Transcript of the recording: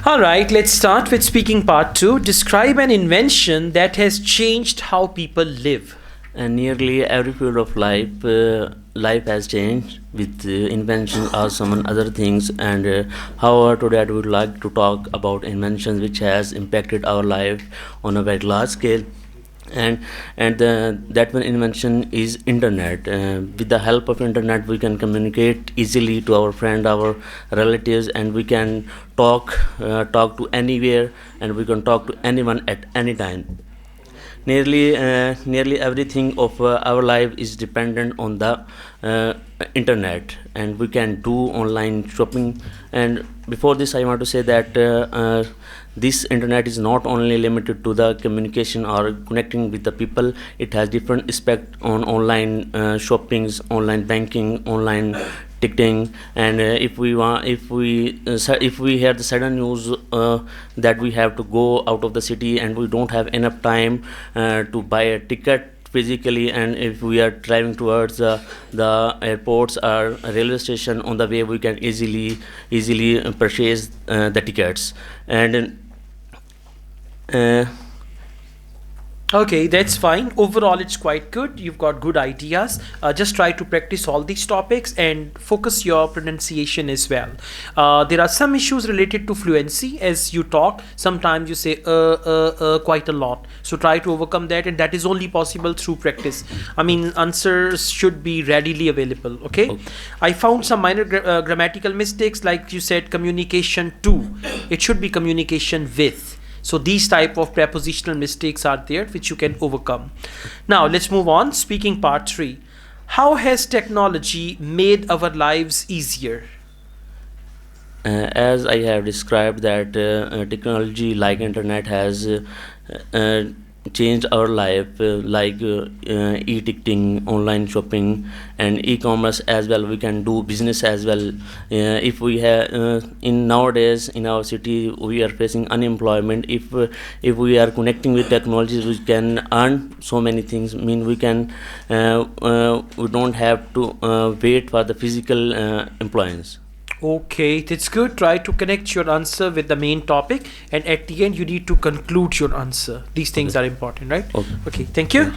All right, let's start with speaking part 2. Describe an invention that has changed how people live. And nearly every field of life has changed with inventions or some other things. And however, today I would like to talk about inventions which has impacted our life on a very large scale. And that one invention is internet. With the help of internet, we can communicate easily to our friend, our relatives, and we can talk to anywhere, and we can talk to anyone at any time. Nearly everything of our life is dependent on the uh, internet, and we can do online shopping. And before this, I want to say that this internet is not only limited to the communication or connecting with the people. It has different aspect on online shoppings, online banking, online ticketing. And if we hear the sudden news that we have to go out of the city and we don't have enough time to buy a ticket physically, and if we are driving towards the airports or railway station, on the way we can easily purchase the tickets. And uh, Okay, that's fine. Overall, it's quite good. You've got good ideas. Just try to practice all these topics and focus your pronunciation as well. There are some issues related to fluency as you talk. Sometimes you say quite a lot. So try to overcome that, and that is only possible through practice. I mean, answers should be readily available. Okay. okay. I found some minor grammatical mistakes, like you said, communication to. It should be communication with. So these type of prepositional mistakes are there which you can overcome. Now let's move on. Speaking part 3. How has technology made our lives easier? As I have described that technology like internet has uh, changed our life, e-ticketing, online shopping, and e-commerce as well. We can do business as well. If we have in nowadays in our city we are facing unemployment. If we are connecting with technologies, we can earn so many things. I mean, we don't have to wait for the physical employance. Okay, that's good. Try to connect your answer with the main topic, and at the end you need to conclude your answer. These things Okay. are important, right? Okay. Okay, thank you.